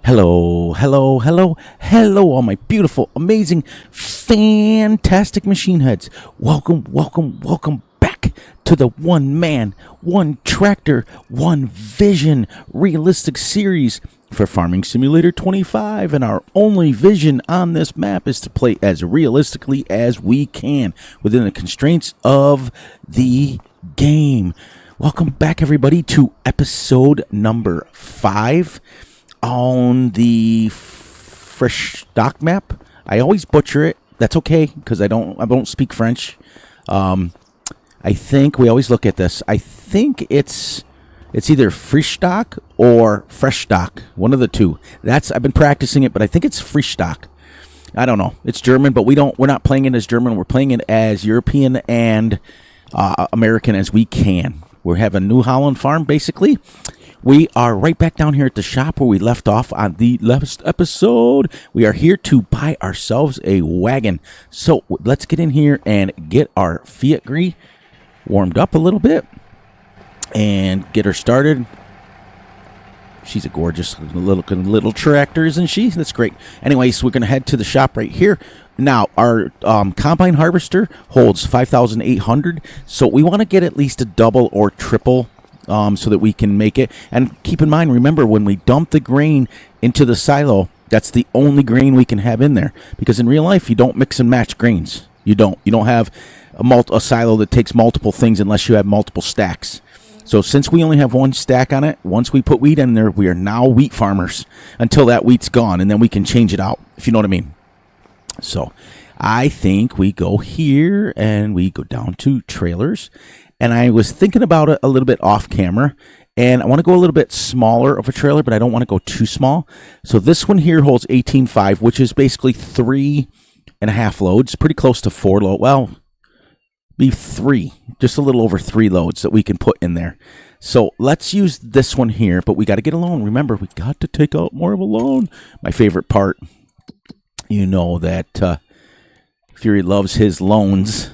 Hello, hello, hello, hello, all my beautiful, amazing, fantastic machine heads. Welcome, welcome, welcome back to the One Man, One Tractor, One Vision realistic series for Farming Simulator 25. And our only vision on this map is to play as realistically as we can within the constraints of the game. Welcome back, everybody, to episode number 5. On the FrechDachs Map. I always butcher it. That's okay, because I don't speak French. I think we always look at this. I think it's either FrechDachs or FrechDachs, one of the two. I've been practicing it, but I think it's FrechDachs. I don't know. It's German, but we're not playing it as German. We're playing it as European and American as we can. We have a New Holland farm, basically. We are right back down here at the shop where we left off on the last episode. We are here to buy ourselves a wagon. So let's get in here and get our Fiat Gree warmed up a little bit and get her started. She's a gorgeous little tractor, isn't she? That's great. Anyways, so we're going to head to the shop right here. Now, our combine harvester holds 5,800, so we want to get at least a double or triple so that we can make it. And keep in mind, remember, when we dump the grain into the silo, that's the only grain we can have in there. Because in real life, you don't mix and match grains. You don't have a silo that takes multiple things unless you have multiple stacks. So since we only have one stack on it, once we put wheat in there, we are now wheat farmers until that wheat's gone, and then we can change it out, if you know what I mean. So I think we go here and we go down to trailers. And I was thinking about it a little bit off camera, and I want to go a little bit smaller of a trailer, but I don't want to go too small. So this one here holds 18.5, which is basically 3.5 loads, pretty close to 4 loads. Well, be 3, just a little over 3 loads that we can put in there. So let's use this one here, but we got to get a loan. Remember, we got to take out more of a loan. My favorite part, you know that Fury loves his loans.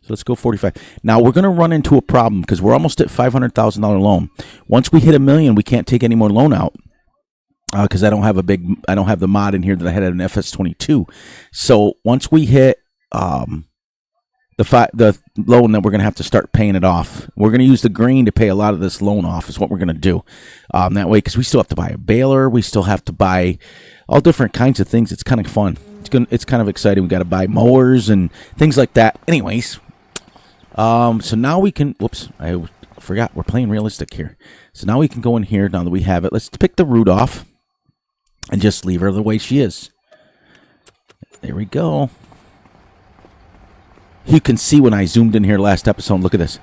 So let's go 45. Now we're going to run into a problem because we're almost at $500,000 loan. Once we hit $1 million, we can't take any more loan out because I don't have the mod in here that I had at an FS22. So once we hit the loan, then we're going to have to start paying it off. We're going to use the grain to pay a lot of this loan off. Is what we're going to do that way, because we still have to buy a baler. We still have to buy all different kinds of things. It's kind of fun. It's kind of exciting. We got to buy mowers and things like that. Anyways. So now we can, whoops, I forgot, we're playing realistic here. So now we can go in here, now that we have it. Let's pick the root off and just leave her the way she is. There we go. You can see when I zoomed in here last episode, look at this.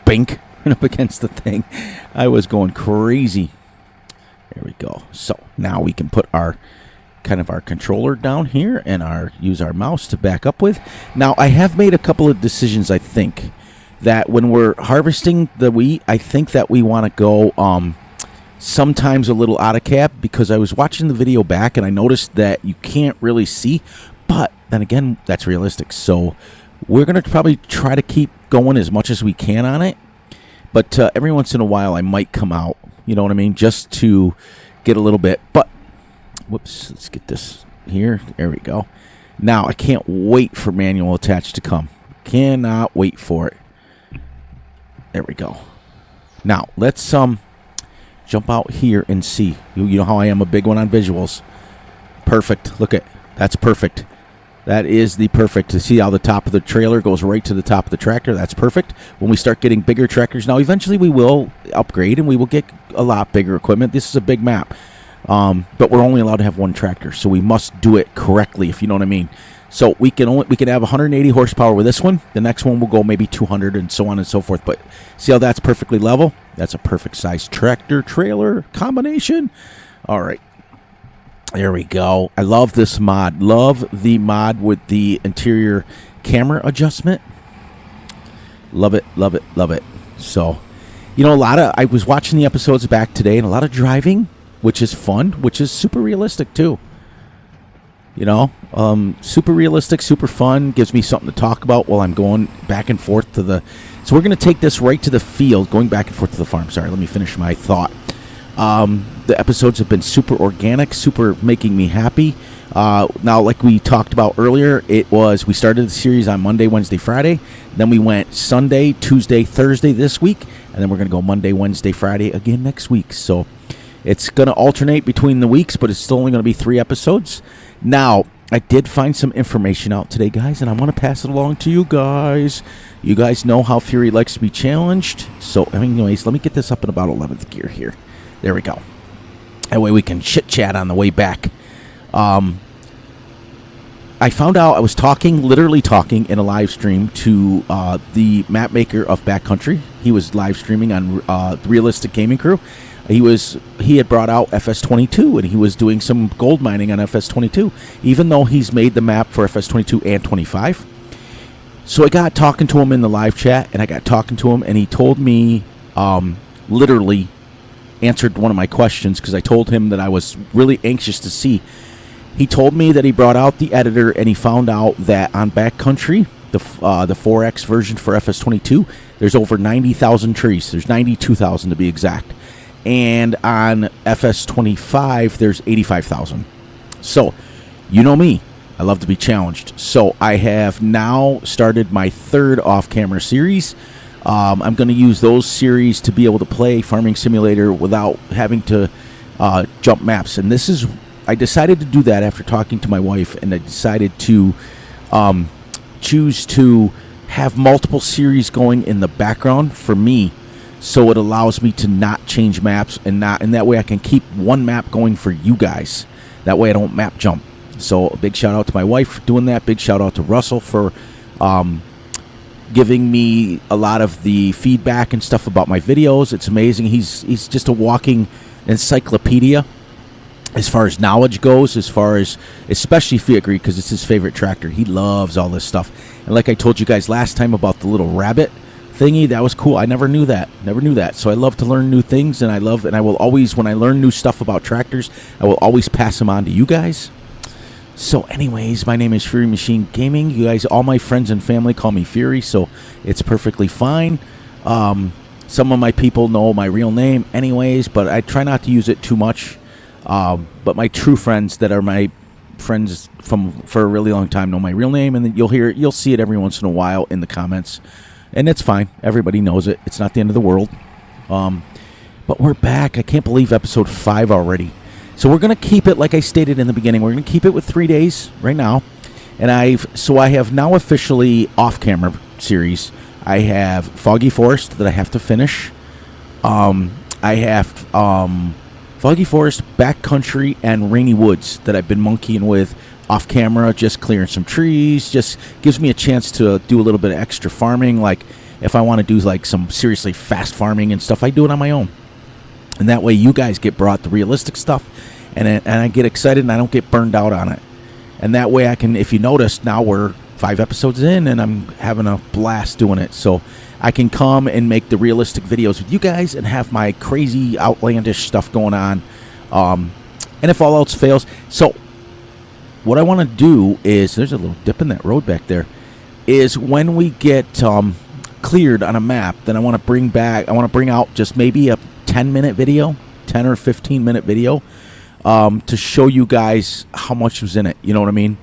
Bink, up against the thing. I was going crazy. There we go. So now we can put our controller down here and use our mouse to back up with. Now, I have made a couple of decisions, I think, that when we're harvesting the wheat, I think that we want to go sometimes a little out of cab, because I was watching the video back and I noticed that you can't really see, but then again, that's realistic. So we're going to probably try to keep going as much as we can on it, but every once in a while I might come out, you know what I mean, just to get a little bit. But whoops, let's get this here. There we go. Now, I can't wait for manual attach to come. Cannot wait for it. There we go. Now, let's jump out here and see. You know how I am a big one on visuals. Perfect. Look at, that's perfect. That is the perfect. To see how the top of the trailer goes right to the top of the tractor. That's perfect. When we start getting bigger tractors, now eventually we will upgrade and we will get a lot bigger equipment. This is a big map. But we're only allowed to have one tractor, so we must do it correctly, if you know what I mean. So we can have 180 horsepower with this one. The next one will go maybe 200 and so on and so forth. But see how that's perfectly level? That's a perfect size tractor trailer combination. All right. There we go. I love this mod. Love the mod with the interior camera adjustment. Love it, love it, love it. So, you know, I was watching the episodes back today, and a lot of driving, which is fun, which is super realistic too. You know, super realistic, super fun, gives me something to talk about while I'm going back and forth to the... So we're going to take this right to the field, going back and forth to the farm. Sorry, let me finish my thought. The episodes have been super organic, super making me happy. Now, like we talked about earlier, we started the series on Monday, Wednesday, Friday. Then we went Sunday, Tuesday, Thursday this week. And then we're going to go Monday, Wednesday, Friday again next week. So it's going to alternate between the weeks, but it's still only going to be 3 episodes. Now, I did find some information out today, guys, and I want to pass it along to you guys. You guys know how Fury likes to be challenged. So, anyways, let me get this up in about 11th gear here. There we go. That way we can chit-chat on the way back. I found out I was literally talking in a live stream to the map maker of Backcountry. He was live streaming on the Realistic Gaming Crew. He had brought out FS22, and he was doing some gold mining on FS22, even though he's made the map for FS22 and 25. So I got talking to him in the live chat, and he told me, literally answered one of my questions, because I told him that I was really anxious to see. He told me that he brought out the editor, and he found out that on Backcountry, the 4X version for FS22, there's over 90,000 trees. There's 92,000 to be exact. And on FS25, there's 85,000. So, you know me. I love to be challenged. So, I have now started my 3rd off-camera series. I'm going to use those series to be able to play Farming Simulator without having to jump maps. And I decided to do that after talking to my wife, and I decided to choose to have multiple series going in the background for me. So it allows me to not change maps, and that way I can keep one map going for you guys. That way I don't map jump. So a big shout out to my wife for doing that. Big shout out to Russell for giving me a lot of the feedback and stuff about my videos. It's amazing. He's just a walking encyclopedia as far as knowledge goes, especially Fiat Greek, because it's his favorite tractor. He loves all this stuff. And like I told you guys last time about the little rabbit thingy, that was cool. I never knew that. So I love to learn new things, and I will always, when I learn new stuff about tractors, I will always pass them on to you guys. So anyways, my name is Fury Machine Gaming. You guys, all my friends and family call me Fury, so it's perfectly fine. Some of my people know my real name anyways, but I try not to use it too much. But my true friends that are my friends for a really long time know my real name, and then you'll see it every once in a while in the comments. And it's fine. Everybody knows it. It's not the end of the world. But we're back. I can't believe episode 5 already. So we're going to keep it, like I stated in the beginning, we're going to keep it with 3 days right now. And I have now officially off-camera series. I have Foggy Forest that I have to finish. I have Foggy Forest, Backcountry, and Rainy Woods that I've been monkeying with off camera, just clearing some trees. Just gives me a chance to do a little bit of extra farming. Like if I want to do like some seriously fast farming and stuff, I do it on my own. And that way you guys get brought the realistic stuff, and I get excited and I don't get burned out on it. And that way I can, if you notice, now we're 5 episodes in and I'm having a blast doing it. So I can come and make the realistic videos with you guys and have my crazy outlandish stuff going on. And if all else fails, so what I want to do is, there's a little dip in that road back there, is when we get cleared on a map, then I want to bring out just maybe a 10-minute video, 10 or 15-minute video, to show you guys how much was in it. You know what I mean?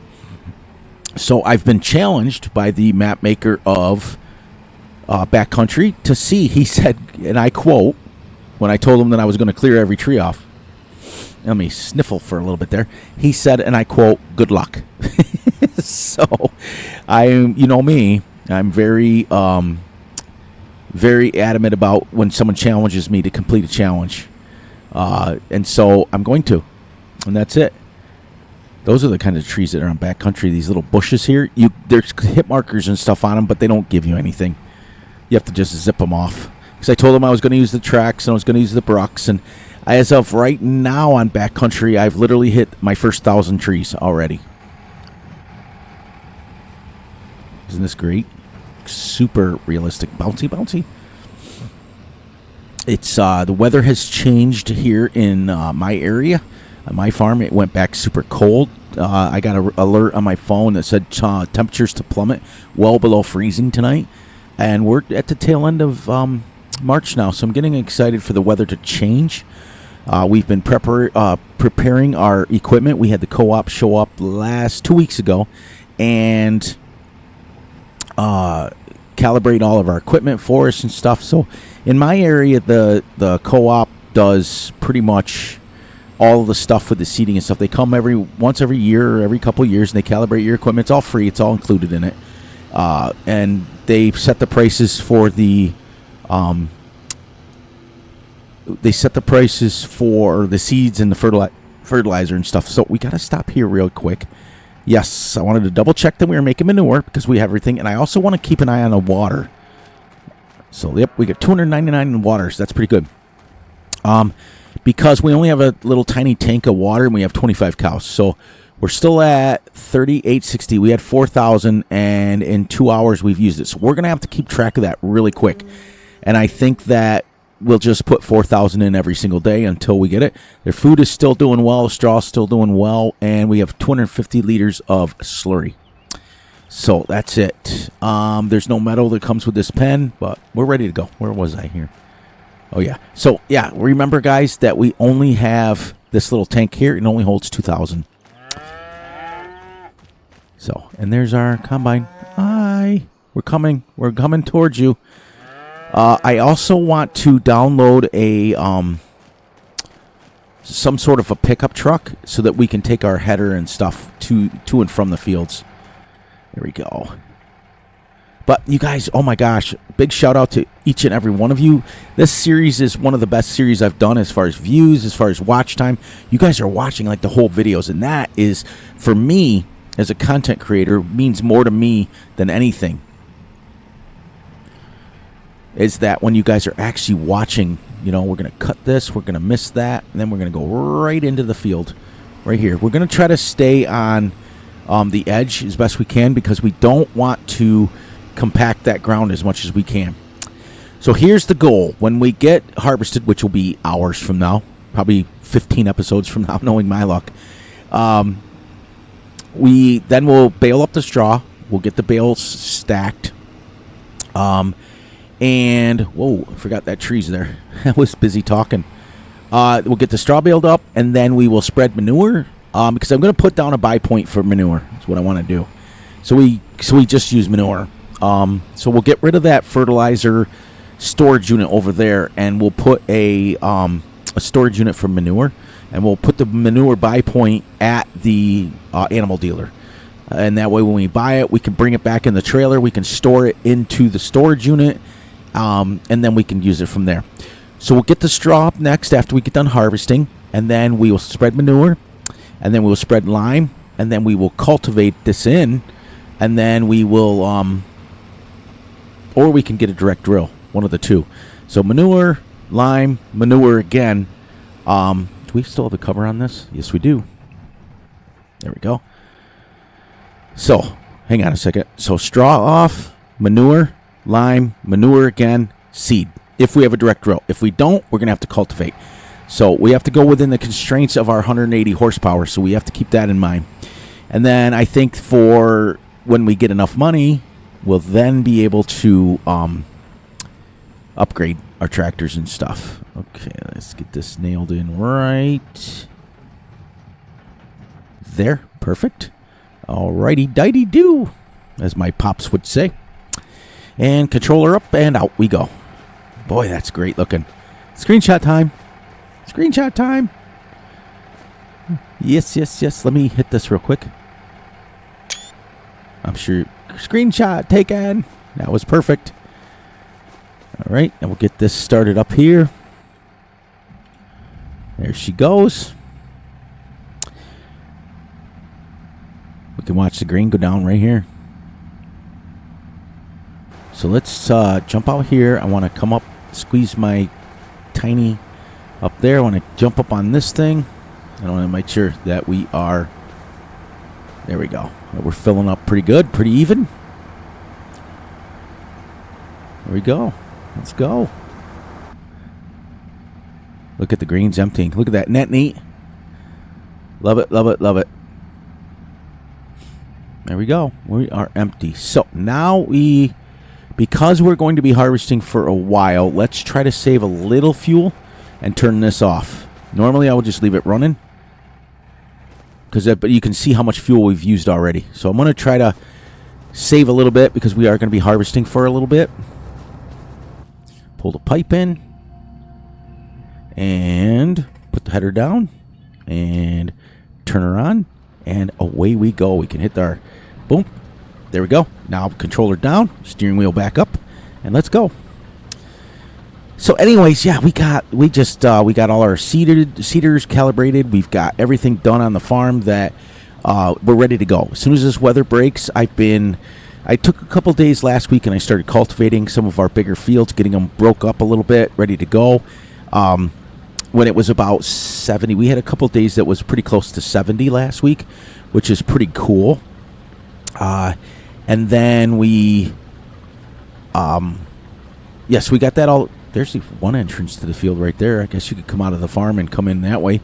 So I've been challenged by the map maker of Backcountry to see, he said, and I quote, when I told him that I was going to clear every tree off, let me sniffle for a little bit there. He said, and I quote, "Good luck." So, you know me, I'm very, very adamant about when someone challenges me to complete a challenge, and so I'm going to, and that's it. Those are the kind of trees that are on Backcountry. These little bushes here, there's hit markers and stuff on them, but they don't give you anything. You have to just zip them off. Because I told them I was going to use the tracks and I was going to use the brucks, and as of right now on Backcountry, I've literally hit my first 1,000 trees already. Isn't this great? Super realistic. Bouncy. It's the weather has changed here in my area. On my farm, it went back super cold. I got an alert on my phone that said temperatures to plummet well below freezing tonight. And we're at the tail end of March now, so I'm getting excited for the weather to change. We've been preparing our equipment. We had the co-op show up 2 weeks ago and calibrate all of our equipment for us and stuff. So in my area, the co-op does pretty much all of the stuff with the seating and stuff. They come once every year or every couple of years, and they calibrate your equipment. It's all free. It's all included in it. And they set the prices for the seeds and the fertilizer and stuff. So we got to stop here real quick. Yes, I wanted to double check that we were making manure because we have everything, and I also want to keep an eye on the water. So yep, we got 299 in water, so that's pretty good. Because we only have a little tiny tank of water and we have 25 cows. So we're still at 3860. We had 4,000, and in 2 hours we've used it. So we're going to have to keep track of that really quick. And I think that we'll just put 4,000 in every single day until we get it. Their food is still doing well. The straw is still doing well. And we have 250 liters of slurry. So that's it. There's no metal that comes with this pen, but we're ready to go. Where was I here? Oh, yeah. So, yeah, remember, guys, that we only have this little tank here. It only holds 2,000. So, and there's our combine. Hi. We're coming. We're coming towards you. I also want to download some sort of a pickup truck so that we can take our header and stuff to and from the fields. There we go. But you guys, oh my gosh, big shout out to each and every one of you. This series is one of the best series I've done as far as views, as far as watch time. You guys are watching like the whole videos, and that is, for me, as a content creator, means more to me than anything. Is that when you guys are actually watching, we're going to cut this, we're going to miss that, and then we're going to go right into the field right here. We're going to try to stay on the edge as best we can because we don't want to compact that ground as much as we can. So here's the goal. When we get harvested, which will be hours from now, probably 15 episodes from now, knowing my luck, we'll bale up the straw. We'll get the bales stacked. And, whoa, I forgot that tree's there. I was busy talking. We'll get the straw baled up, and then we will spread manure, because I'm going to put down a buy point for manure. That's what I want to do. So we just use manure. So we'll get rid of that fertilizer storage unit over there, and we'll put a storage unit for manure, and we'll put the manure buy point at the animal dealer. And that way when we buy it, we can bring it back in the trailer. We can store it into the storage unit, and then we can use it from there. So we'll get the straw up next after we get done harvesting, and then we will spread manure, and then we will spread lime, and then we will cultivate this in, and then we will, or we can get a direct drill, one of the two. So manure, lime, manure again. Do we still have the cover on this? Yes, we do. There we go. So, hang on a second. So straw off, manure, lime, manure again, seed. If we have a direct drill. If we don't, we're going to have to cultivate. So we have to go within the constraints of our 180 horsepower. So we have to keep that in mind. And then I think for when we get enough money, we'll then be able to upgrade our tractors and stuff. Okay, let's get this nailed in right there. Perfect. Alrighty, dighty do, as my pops would say. And controller up and out we go. Boy, that's great looking. Screenshot time. Screenshot time. Yes, yes, yes. Let me hit this real quick. I'm sure. Screenshot taken. That was perfect. All right, and we'll get this started up here. There she goes. We can watch the green go down right here. So let's jump out here. I want to come up, squeeze my tiny up there. I want to jump up on this thing. I want to make sure that we are, there we go. We're filling up pretty good, pretty even. There we go. Let's go. Look at the greens emptying. Look at that. Net neat. Love it, love it, love it. There we go. We are empty. So now because we're going to be harvesting for a while, let's try to save a little fuel and turn this off. Normally, I would just leave it running. But you can see how much fuel we've used already. So I'm going to try to save a little bit because we are going to be harvesting for a little bit. Pull the pipe in. And put the header down. And turn her on. And away we go. We can hit our... Boom. There we go. Now controller down. Steering wheel back up. And let's go. So anyways, yeah, we got all our seeders calibrated. We've got everything done on the farm that we're ready to go. As soon as this weather breaks, I took a couple days last week and I started cultivating some of our bigger fields, getting them broke up a little bit, ready to go. When it was about 70, we had a couple days that was pretty close to 70 last week, which is pretty cool. And then we got that all. There's one entrance to the field right there. I guess you could come out of the farm and come in that way.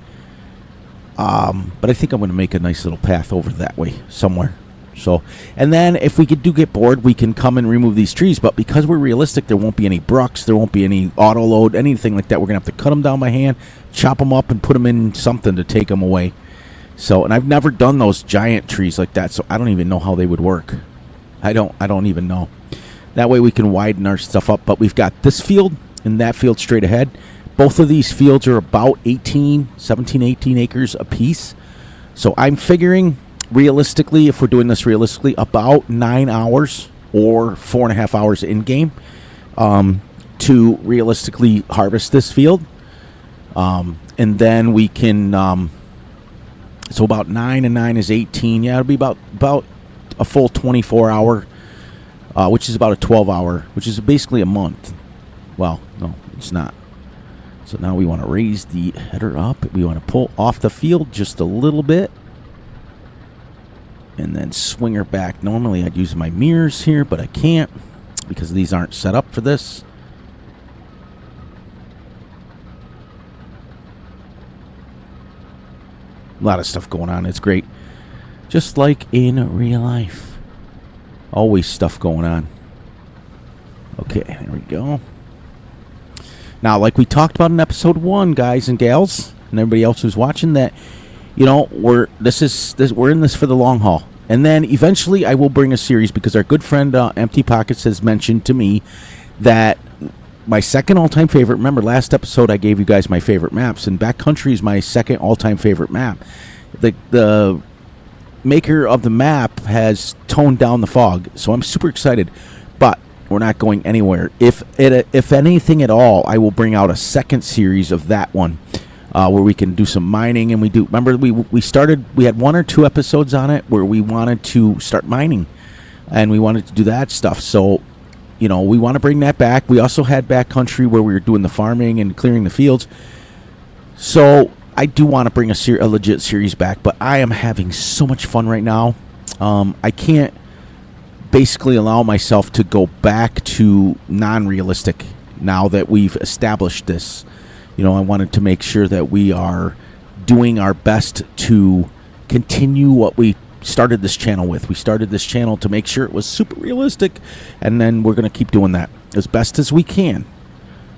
But I think I'm going to make a nice little path over that way somewhere. So, and then if we do get bored, we can come and remove these trees. But because we're realistic, there won't be any brucks. There won't be any auto load, anything like that. We're going to have to cut them down by hand, chop them up, and put them in something to take them away. So, and I've never done those giant trees like that, so I don't even know how they would work. I don't even know. That way we can widen our stuff up. But we've got this field and that field straight ahead. Both of these fields are about 18 acres apiece. So I'm figuring realistically, if we're doing this realistically, about 9 hours or 4.5 hours in game to realistically harvest this field. And then we can, so about 9 and 9 is 18. Yeah, it'll be about a full 24 hour, which is about a 12 hour, which is basically a month. Well, no, it's not. So now we want to raise the header up. We want to pull off the field just a little bit. And then swing her back. Normally I'd use my mirrors here, but I can't because these aren't set up for this. A lot of stuff going on. It's great. Just like in real life. Always stuff going on. Okay, there we go. Now, like we talked about in episode 1, guys and gals, and everybody else who's watching, that, you know, we're in this for the long haul. And then eventually I will bring a series because our good friend Empty Pockets has mentioned to me that my second all-time favorite, remember last episode I gave you guys my favorite maps, and Backcountry is my second all-time favorite map. The maker of the map has toned down the fog, so I'm super excited. But we're not going anywhere. If anything at all, I will bring out a second series of that one where we can do some mining. And remember we had 1 or 2 episodes on it where we wanted to start mining and we wanted to do that stuff. So, you know, we want to bring that back. We also had Backcountry where we were doing the farming and clearing the fields. So I do want to bring a legit series back, but I am having so much fun right now. I can't basically allow myself to go back to non-realistic now that we've established this. You know, I wanted to make sure that we are doing our best to continue what we started this channel with. We started this channel to make sure it was super realistic, and then we're going to keep doing that as best as we can.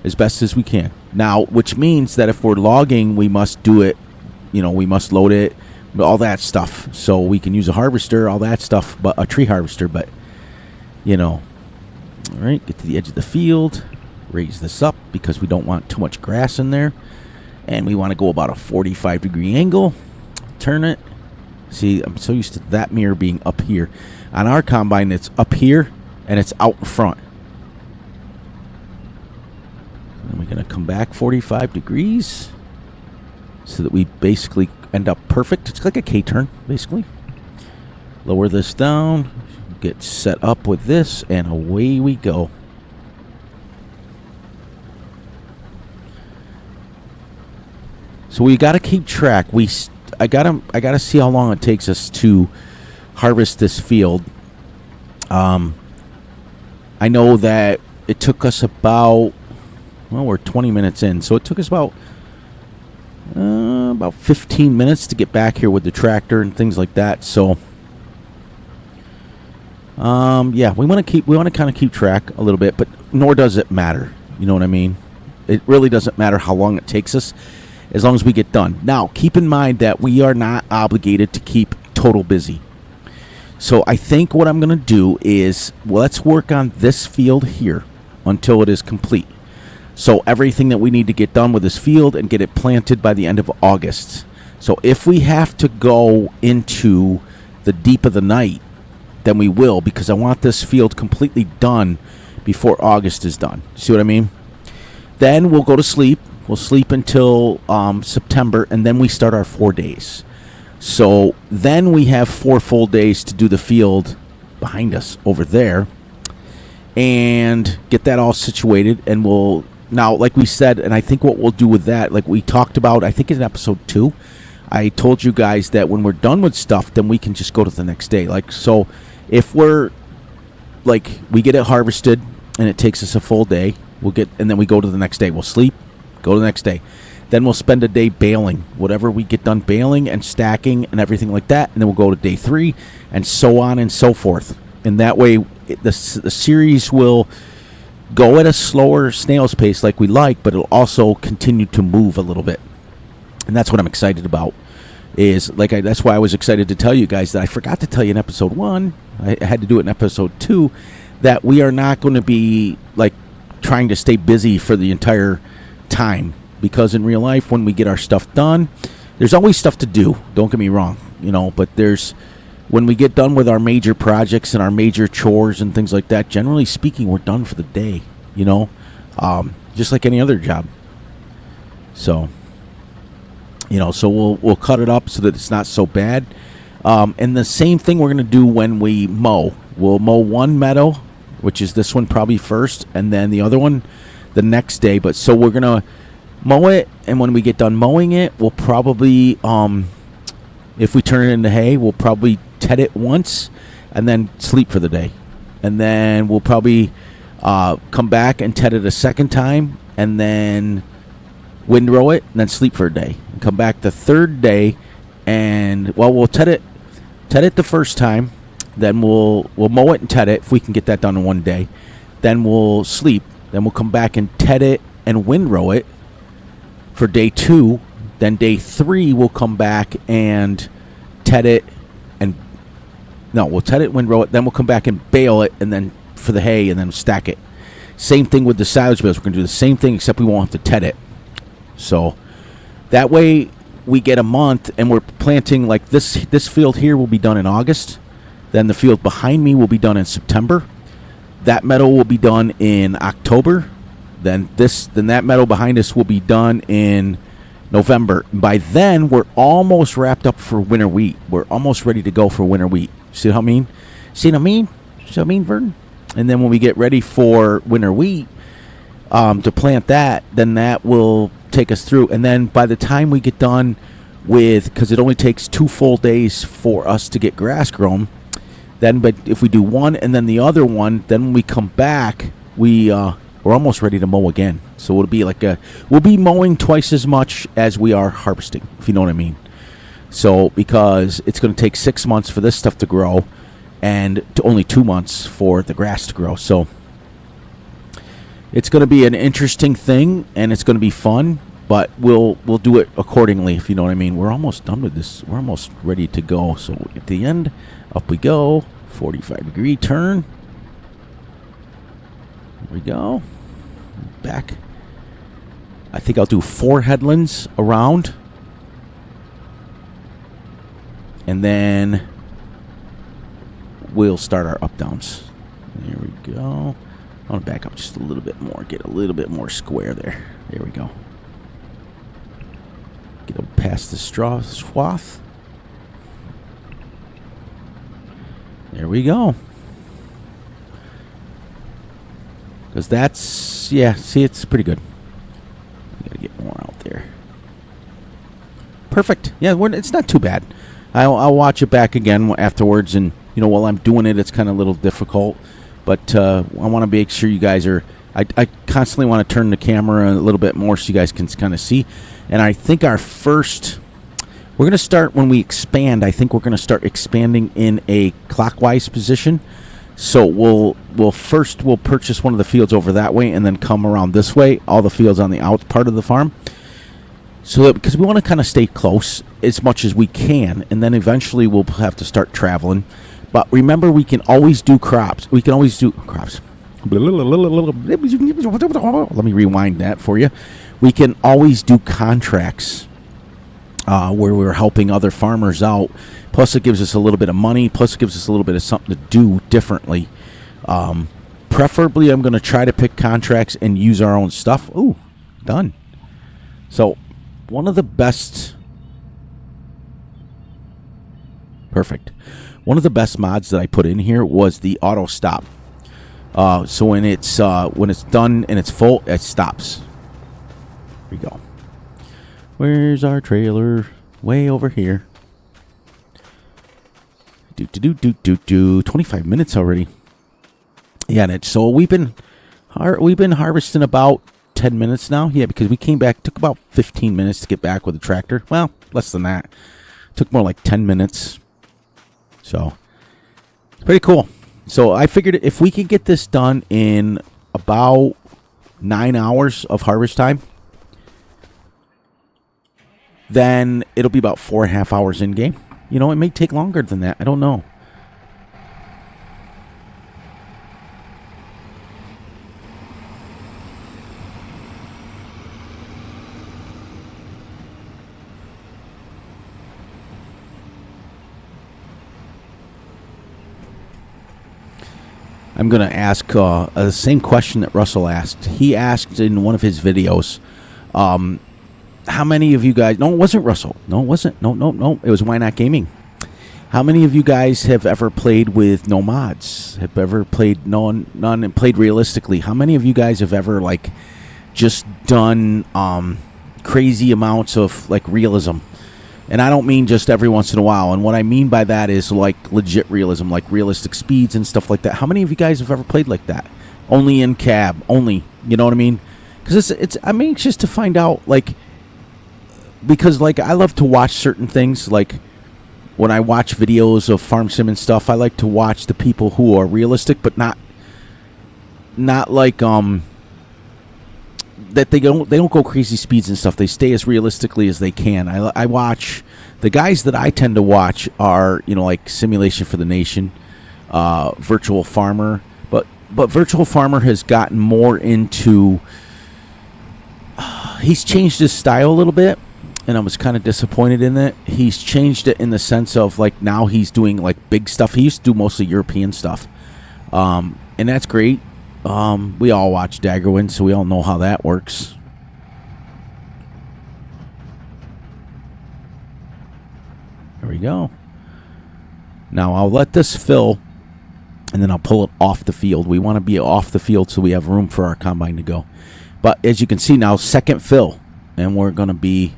As best as we can. Now, which means that if we're logging, we must do it, you know, we must load it, all that stuff. So we can use a harvester, all that stuff, but a tree harvester, but you know. All right, get to the edge of the field, raise this up because we don't want too much grass in there, and we want to go about a 45-degree angle, turn it. See, I'm so used to that mirror being up here. On our combine, it's up here and it's out in front. And we're going to come back 45 degrees so that we basically end up perfect. It's like a K-turn, basically. Lower this down, get set up with this, and away we go. So we got to keep track. I gotta see how long it takes us to harvest this field. I know that it took us about, well, we're 20 minutes in, so it took us about 15 minutes to get back here with the tractor and things like that. So yeah, we want to kind of keep track a little bit, but nor does it matter. You know what I mean? It really doesn't matter how long it takes us, as long as we get done. Now, keep in mind that we are not obligated to keep total busy. So I think what I'm going to do is, let's work on this field here until it is complete. So everything that we need to get done with this field and get it planted by the end of August. So if we have to go into the deep of the night, then we will, because I want this field completely done before August is done. See what I mean? Then we'll go to sleep. We'll sleep until September, and then we start our 4 days. So then we have 4 full days to do the field behind us over there and get that all situated. And we'll, now, like we said, and I think what we'll do with that, like we talked about, I think in episode 2, I told you guys that when we're done with stuff, then we can just go to the next day. Like, so if we're, like, we get it harvested and it takes us a full day, we'll get, and then we go to the next day. We'll sleep, go to the next day. Then we'll spend a day baling, whatever we get done baling and stacking and everything like that. And then we'll go to day 3 and so on and so forth. And that way the series will go at a slower snail's pace like we like, but it'll also continue to move a little bit. And that's what I'm excited about. Is like that's why I was excited to tell you guys that I forgot to tell you in episode 1. I had to do it in episode 2, that we are not going to be like trying to stay busy for the entire time. Because in real life, when we get our stuff done, there's always stuff to do. Don't get me wrong, you know. But there's, when we get done with our major projects and our major chores and things like that, generally speaking, we're done for the day, you know, just like any other job. So, you know, so we'll cut it up so that it's not so bad. And the same thing we're going to do when we mow. We'll mow one meadow, which is this one probably first, and then the other one the next day. But so we're going to mow it, and when we get done mowing it, we'll probably, if we turn it into hay, we'll probably ted it once and then sleep for the day. And then we'll probably come back and ted it a second time and then windrow it and then sleep for a day. And come back the third day and, well, we'll ted it the first time. Then we'll mow it and ted it if we can get that done in one day. Then we'll sleep. Then we'll come back and ted it and windrow it for day 2. Then day 3 we'll come back and ted it and we'll ted it, windrow it, then we'll come back and bale it, and then for the hay, and then stack it. Same thing with the silage bales. We're going to do the same thing, except we won't have to ted it. So that way we get a month, and we're planting like this field here will be done in August. Then the field behind me will be done in September. That meadow will be done in October. Then that meadow behind us will be done in November. By then, we're almost wrapped up for winter wheat. We're almost ready to go for winter wheat. See what I mean? See what I mean? See what I mean, Vernon? And then when we get ready for winter wheat to plant that, then that will take us through. And then by the time we get done with, because it only takes 2 full days for us to get grass grown, then but if we do one and then the other one, then when we come back, we're almost ready to mow again. So it'll be like we'll be mowing twice as much as we are harvesting, if you know what I mean. So because it's going to take 6 months for this stuff to grow, and only 2 months for the grass to grow. So it's going to be an interesting thing, and it's going to be fun. But we'll do it accordingly, if you know what I mean. We're almost done with this. We're almost ready to go. So at the end, up we go. 45-degree turn. There we go. Back. I think I'll do 4 headlands around. And then we'll start our up-downs. There we go. I want to back up just a little bit more. Get a little bit more square there. There we go. Get past the straw swath. There we go. Because that's, yeah, see, it's pretty good. I gotta get more out there. Perfect. Yeah, it's not too bad. I'll watch it back again afterwards, and you know, while I'm doing it, it's kind of a little difficult. But I want to make sure you guys are. I constantly want to turn the camera a little bit more so you guys can kind of see. And I think our first, we're going to start when we expand. I think we're going to start expanding in a clockwise position. So we'll purchase one of the fields over that way, and then come around this way. All the fields on the out part of the farm. So that, because we want to kind of stay close as much as we can, and then eventually we'll have to start traveling. But remember, we can always do crops. We can always do crops. Let me rewind that for you. We can always do contracts where we're helping other farmers out. Plus, it gives us a little bit of money. Plus, it gives us a little bit of something to do differently. Preferably, I'm going to try to pick contracts and use our own stuff. Ooh, done. So, one of the best... Perfect. One of the best mods that I put in here was the auto stop. So when it's done and it's full, it stops. Here we go. Where's our trailer? Way over here. 25 minutes already. Yeah, and so we've been harvesting about 10 minutes now. Yeah, because we came back. Took about 15 minutes to get back with the tractor. Well, less than that. Took more like 10 minutes. So it's pretty cool. So I figured if we could get this done in about 9 hours of harvest time, then it'll be about 4.5 hours in game. You know, it may take longer than that. I don't know. I'm going to ask the same question that Russell asked. He asked in one of his videos, how many of you guys... No, it wasn't Russell. No, it wasn't. No. It was Why Not Gaming. How many of you guys have ever played with no mods? Have ever played none and played realistically? How many of you guys have ever, like, just done crazy amounts of, like, realism? And I don't mean just every once in a while. And what I mean by that is like legit realism, like realistic speeds and stuff like that. How many of you guys have ever played like that? Only in cab, only. You know what I mean? Because I'm anxious to find out, like, because like I love to watch certain things. Like when I watch videos of farm sim and stuff, I like to watch the people who are realistic, but not like that they don't go crazy speeds and stuff. They stay as realistically as they can. I watch the guys that I tend to watch are, you know, like Simulation for the Nation, Virtual Farmer, but Virtual Farmer has gotten more into he's changed his style a little bit, and I was kind of disappointed in it. He's changed it in the sense of like now he's doing like big stuff. He used to do mostly European stuff, and that's great. We all watch Daggerwind, so we all know how that works. There we go. Now I'll let this fill, and then I'll pull it off the field. We want to be off the field so we have room for our combine to go. But as you can see now, second fill, and we're going to be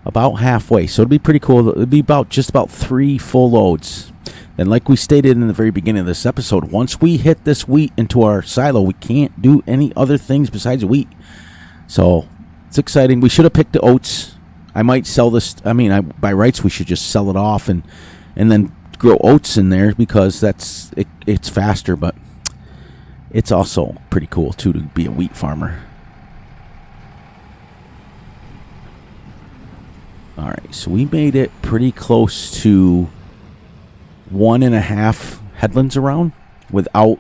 about halfway. So it'll be pretty cool. It'll be just about 3 full loads. And like we stated in the very beginning of this episode, once we hit this wheat into our silo, we can't do any other things besides wheat. So it's exciting. We should have picked the oats. I might sell this. I mean, by rights, we should just sell it off and then grow oats in there because it's faster. But it's also pretty cool, too, to be a wheat farmer. All right, so we made it pretty close to 1.5 headlands around without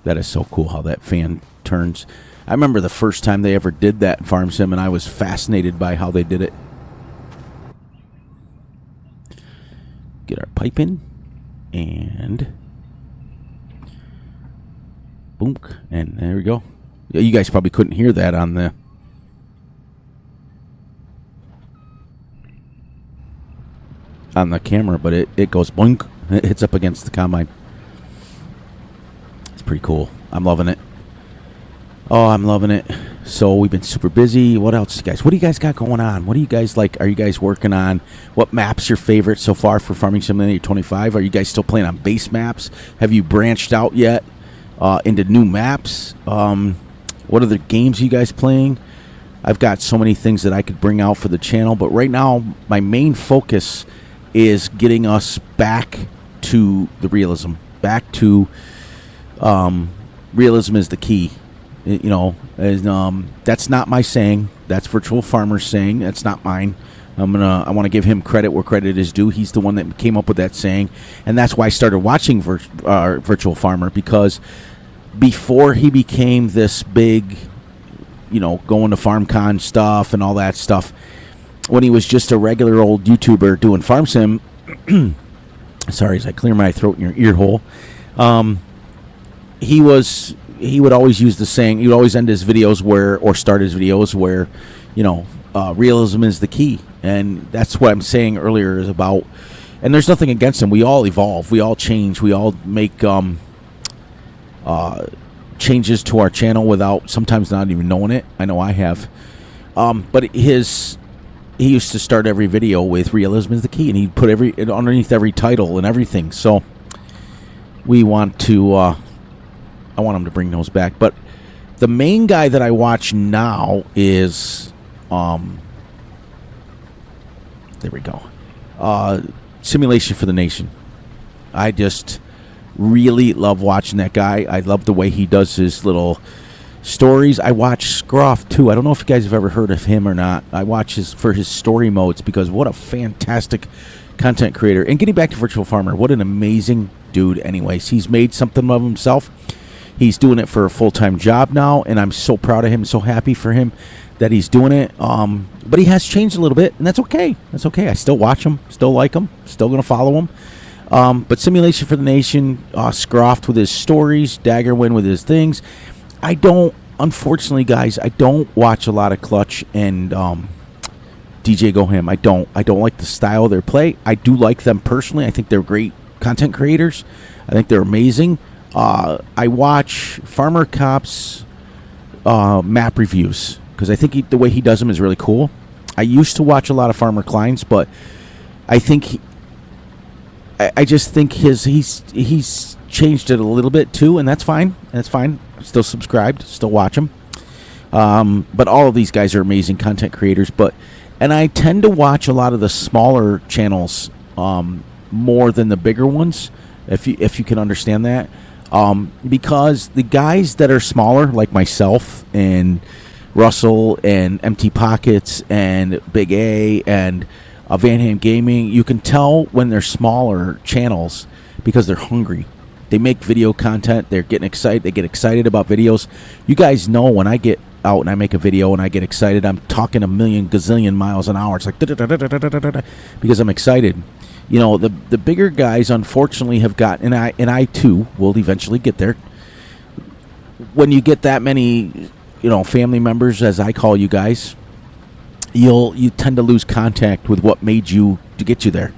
that is so cool how that fan turns. I remember the first time they ever did that in Farm Sim, and I was fascinated by how they did it. Get our pipe in and boom, and there we go. Yeah, you guys probably couldn't hear that on the camera, but it goes boink. It hits up against the combine. It's pretty cool. I'm loving it. Oh, I'm loving it. So we've been super busy. What else, guys? What do you guys got going on? What do you guys like? Are you guys working on? What map's your favorite so far for Farming Simulator 25? Are you guys still playing on base maps? Have you branched out yet into new maps? What other games are you guys playing? I've got so many things that I could bring out for the channel, but right now my main focus is getting us back to the realism. Back to realism is the key. That's not my saying. That's Virtual Farmer's saying. That's not mine. I want to give him credit where credit is due. He's the one that came up with that saying, and that's why I started watching Virtual Farmer, because before he became this big, going to FarmCon stuff and all that stuff, when he was just a regular old YouTuber doing farm sim, sorry as I clear my throat in your ear hole, he would always use the saying. He would always end his videos or start his videos where, realism is the key. And that's what I'm saying earlier is about, and there's nothing against him. We all evolve. We all change. We all make changes to our channel without sometimes not even knowing it. I know I have. But he used to start every video with realism is the key, and he'd put underneath every title and everything. So we want to, I want him to bring those back. But the main guy that I watch now is, there we go. Simulation for the Nation. I just really love watching that guy. I love the way he does his little stories. I watch Scruff too. I don't know if you guys have ever heard of him or not. I watch his story modes, because what a fantastic content creator. And getting back to Virtual Farmer, what an amazing dude anyways. He's made something of himself. He's doing it for a full-time job now, and I'm so proud of him, so happy for him that he's doing it. But he has changed a little bit, and that's okay. That's okay. I still watch him, still like him, still going to follow him. But Simulation for the Nation, Scroft with his stories, Daggerwin with his things. Unfortunately, guys, I don't watch a lot of Clutch and DJ Go Ham. I don't like the style of their play. I do like them personally. I think they're great content creators. I think they're amazing. I watch Farmer Cop's map reviews, because I think the way he does them is really cool. I used to watch a lot of Farmer Klein's, but I think I just think he's changed it a little bit too, and that's fine. That's fine. Still subscribed, still watch him. But all of these guys are amazing content creators. And I tend to watch a lot of the smaller channels more than the bigger ones, if you can understand that. Because the guys that are smaller, like myself and Russell and Empty Pockets and Big A and Van Ham Gaming, you can tell when they're smaller channels because they're hungry. They make video content. They're getting excited. They get excited about videos. You guys know when I get out and I make a video and I get excited, I'm talking a million gazillion miles an hour. It's like because I'm excited. The bigger guys unfortunately have got, and I too will eventually get there. When you get that many, family members, as I call you guys, you tend to lose contact with what made you to get you there.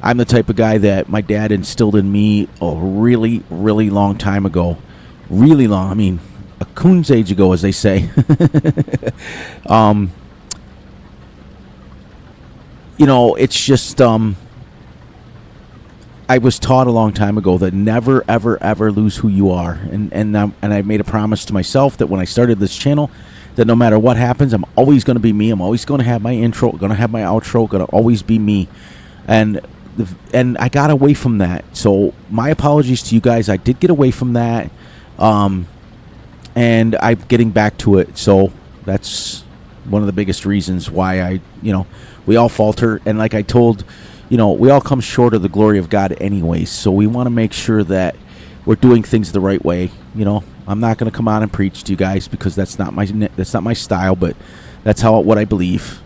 I'm the type of guy that my dad instilled in me a really, really long time ago. Really long. I mean, a coon's age ago, as they say. It's just, I was taught a long time ago that never, ever, ever lose who you are. And I made a promise to myself that when I started this channel, that no matter what happens, I'm always going to be me. I'm always going to have my intro, going to have my outro, going to always be me. And I got away from that. So my apologies to you guys. I did get away from that. And I'm getting back to it. So that's one of the biggest reasons why we all falter. And like I told, we all come short of the glory of God anyways. So we want to make sure that we're doing things the right way. I'm not going to come on and preach to you guys because that's not my style, but that's what I believe,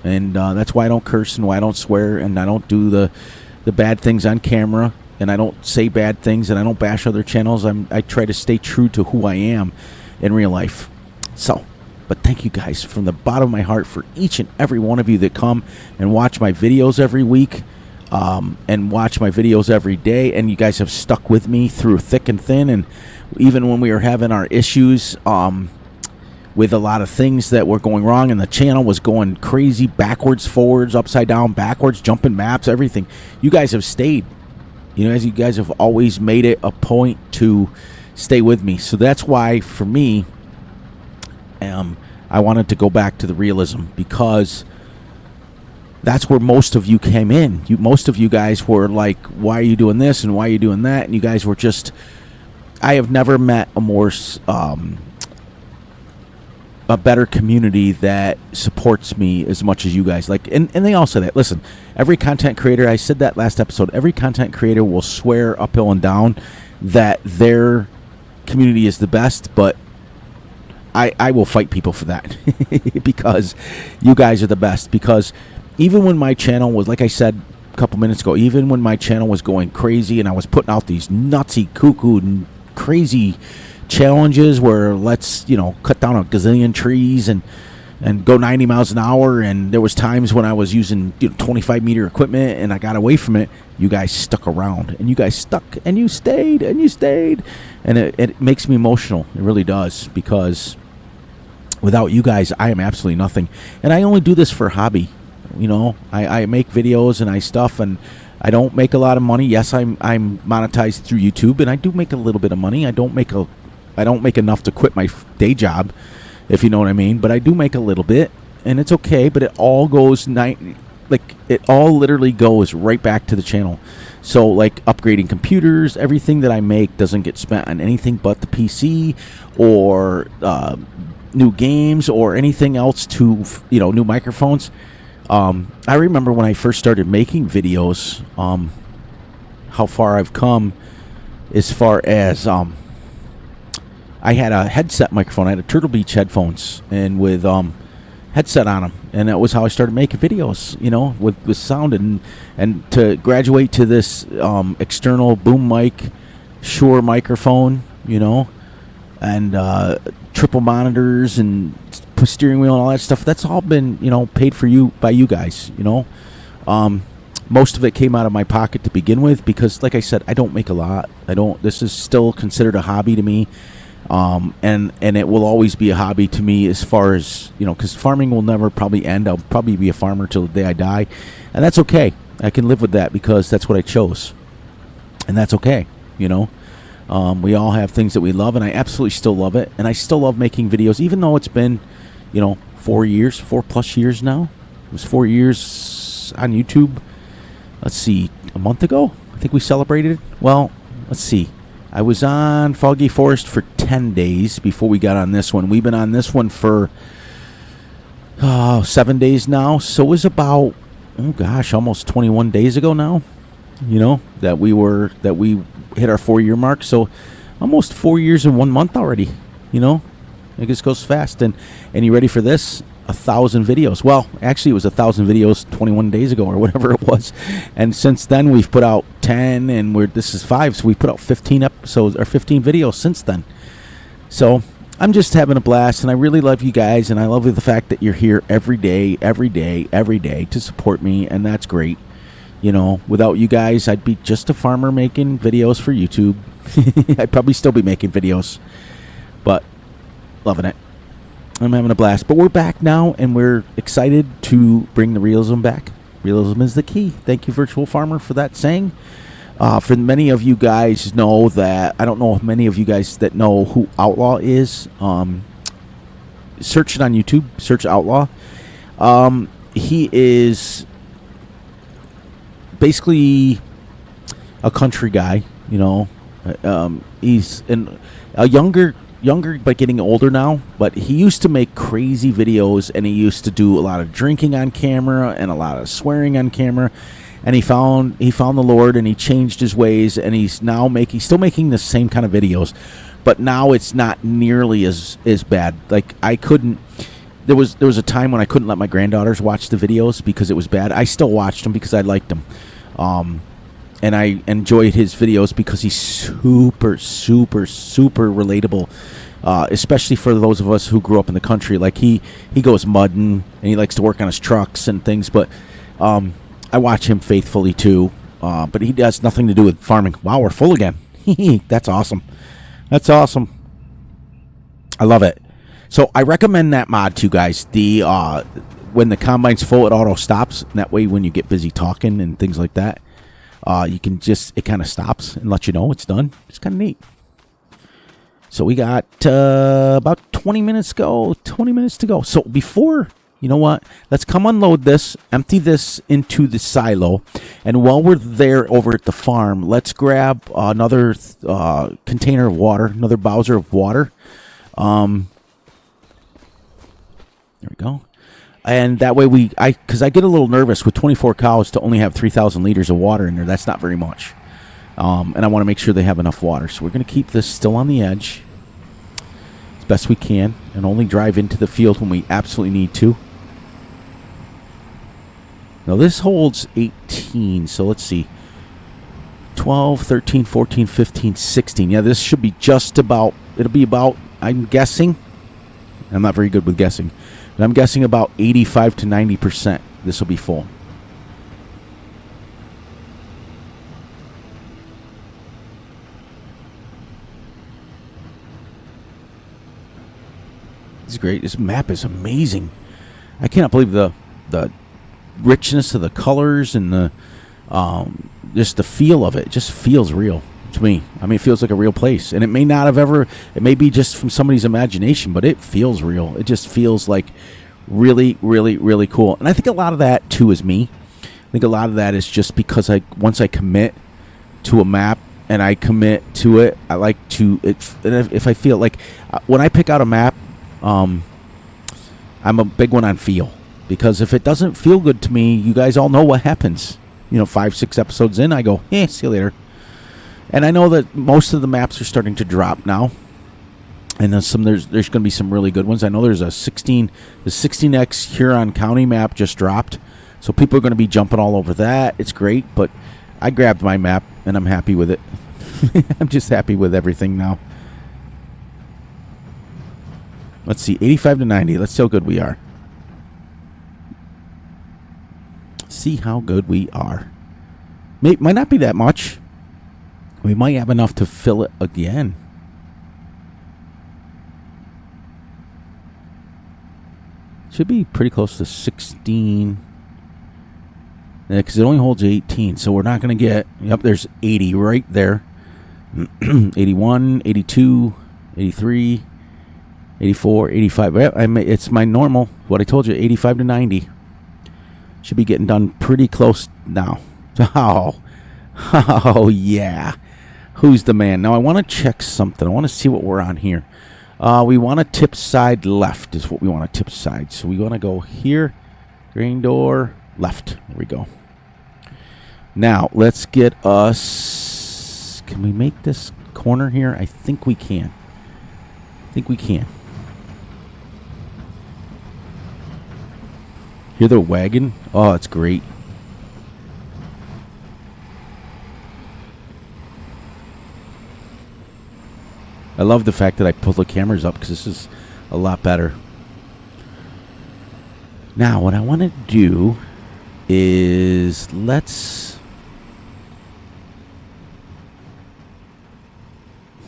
and that's why I don't curse and why I don't swear and I don't do the bad things on camera, and I don't say bad things and I don't bash other channels. I try to stay true to who I am in real life. So, but thank you guys from the bottom of my heart for each and every one of you that come and watch my videos every week. And watch my videos every day, and you guys have stuck with me through thick and thin, and even when we were having our issues with a lot of things that were going wrong, and the channel was going crazy, backwards, forwards, upside down, backwards, jumping maps, everything, you guys have stayed. As you guys have always made it a point to stay with me. So that's why, for me, I wanted to go back to the realism, because that's where most of you came in. Most of you guys were like, why are you doing this and why are you doing that? And you guys were just, I have never met a more a better community that supports me as much as you guys. Like, and they all say that. Listen, every content creator, I said that last episode, every content creator will swear uphill and down that their community is the best, but I will fight people for that because you guys are the best. Because even when my channel was, like I said a couple minutes ago, even when my channel was going crazy and I was putting out these nutsy, cuckoo, and crazy challenges where let's cut down a gazillion trees and go 90 miles an hour, and there was times when I was using 25 meter equipment and I got away from it, you guys stuck around, and you guys stuck, and you stayed, and it makes me emotional. It really does, because without you guys I am absolutely nothing. And I only do this for hobby. I make videos and I stuff, and I don't make a lot of money. Yes, I'm monetized through YouTube, and I do make a little bit of money. I don't make enough to quit my day job, if you know what I mean. But I do make a little bit, and it's okay. But it all goes it all literally goes right back to the channel. So like upgrading computers, everything that I make doesn't get spent on anything but the PC or new games or anything else to new microphones. I remember when I first started making videos, how far I've come as far as I had a headset microphone. I had a Turtle Beach headphones, and with headset on them, and that was how I started making videos, with sound, and to graduate to this external boom mic, Shure microphone, and triple monitors and steering wheel and all that stuff. That's all been paid for by you guys. Most of it came out of my pocket to begin with, because like I said, I don't make a lot. This is still considered a hobby to me. And it will always be a hobby to me, as far as because farming will never probably end. I'll probably be a farmer till the day I die, and that's okay. I can live with that, because that's what I chose, and that's okay. We all have things that we love, and I absolutely still love it, and I still love making videos, even though it's been 4+ years now. It was 4 years on YouTube. Let's see, a month ago I think we celebrated. Well, let's see. I was on Foggy Forest for 10 days before we got on this one. We've been on this one for 7 days now. So it was about, almost 21 days ago now, that we hit our 4-year mark. So almost 4 years and 1 month already, It just goes fast. And you ready for this? 1,000 videos. Well, actually, it was 1,000 videos 21 days ago or whatever it was. And since then, we've put out 10, and this is 5. So we put out 15 episodes or 15 videos since then. So I'm just having a blast, and I really love you guys, and I love the fact that you're here every day to support me, and that's great. Without you guys, I'd be just a farmer making videos for YouTube. I'd probably still be making videos, but loving it. I'm having a blast. But we're back now, and we're excited to bring the realism back. Realism is the key. Thank you, Virtual Farmer, for that saying. For many of you guys know that, I don't know if many of you guys that know who Outlaw is. Search it on YouTube. Search Outlaw. He is basically a country guy, he's a younger but getting older now, but he used to make crazy videos, and he used to do a lot of drinking on camera and a lot of swearing on camera, and he found the Lord, and he changed his ways, and he's still making the same kind of videos, but now it's not nearly as bad. Like, there was a time when I couldn't let my granddaughters watch the videos because it was bad. I still watched them because I liked them. And I enjoyed his videos because he's super, super, super relatable, especially for those of us who grew up in the country. Like, he goes mudding, and he likes to work on his trucks and things, but I watch him faithfully too, but he has nothing to do with farming. Wow, we're full again. That's awesome. That's awesome. I love it. So I recommend that mod to you guys. When the combine's full, it auto stops. And that way, when you get busy talking and things like that, it kind of stops and lets you know it's done. It's kind of neat. So we got about 20 minutes to go. So before, you know what? Let's come unload this, empty this into the silo. And while we're there over at the farm, let's grab another container of water, another Bowser of water. There we go. And that way because I get a little nervous with 24 cows to only have 3,000 liters of water in there. That's not very much. And I want to make sure they have enough water. So we're going to keep this still on the edge as best we can and only drive into the field when we absolutely need to. Now this holds 18, so let's see. 12, 13, 14, 15, 16. Yeah, this should be just about, it'll be about, I'm guessing, I'm not very good with guessing, but I'm guessing about 85 to 90% this will be full. This is great. This map is amazing. I cannot believe the richness of the colors and the just the feel of it. It just feels real to me. I mean, it feels like a real place, and it may not have ever, it may be just from somebody's imagination, but it feels real. It just feels like really, really, really cool. And I think a lot of that too is me. I think a lot of that is just because once I commit to a map and I commit to it, I like to if I feel like when I pick out a map, I'm a big one on feel. Because if it doesn't feel good to me, you guys all know what happens. 5, 6 episodes in, I go, see you later. And I know that most of the maps are starting to drop now. And there's going to be some really good ones. I know there's the 16X Huron County map just dropped. So people are going to be jumping all over that. It's great, but I grabbed my map and I'm happy with it. I'm just happy with everything now. Let's see, 85 to 90. Let's see how good we are. See how good we are. Might not be that much. We might have enough to fill it again. Should be pretty close to 16. Yeah, because it only holds 18. So we're not going to get... Yep, there's 80 right there. 81, 82, 83, 84, 85. It's my normal, what I told you, 85 to 90. Should be getting done pretty close now. Oh, yeah. Who's the man? Now, I want to check something. I want to see what we're on here. We want to tip side left is what we want to tip side. So we want to go here. Grain door left. There we go. Now, let's get us... Can we make this corner here? I think we can. Hear the wagon? Oh, it's great. I love the fact that I pull the cameras up because this is a lot better. Now, what I want to do is let's...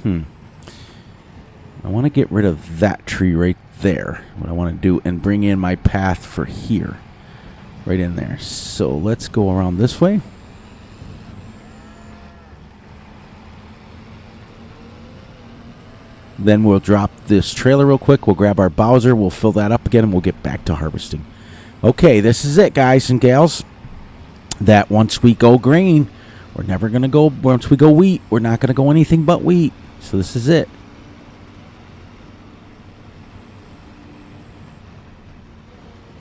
I want to get rid of that tree right there. What I want to do and bring in my path for here. Right in there. So let's go around this way. Then we'll drop this trailer real quick. We'll grab our Bowser. We'll fill that up again and we'll get back to harvesting. Okay, this is it, guys and gals. That once we go grain, we're never going to go, once we go wheat, we're not going to go anything but wheat. So this is it.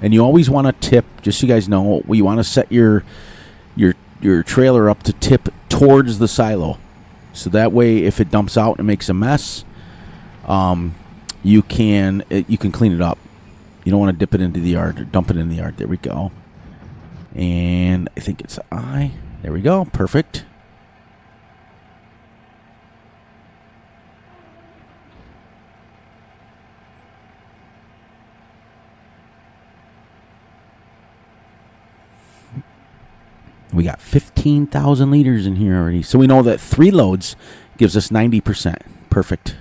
And you always want to tip, just so you guys know, you want to set your trailer up to tip towards the silo. So that way, if it dumps out and makes a mess, you can clean it up. You don't want to dip it into the yard or dump it in the yard. There we go. And I think it's I. There we go. Perfect. We got 15,000 liters in here already. So we know that 3 loads gives us 90%. Perfect.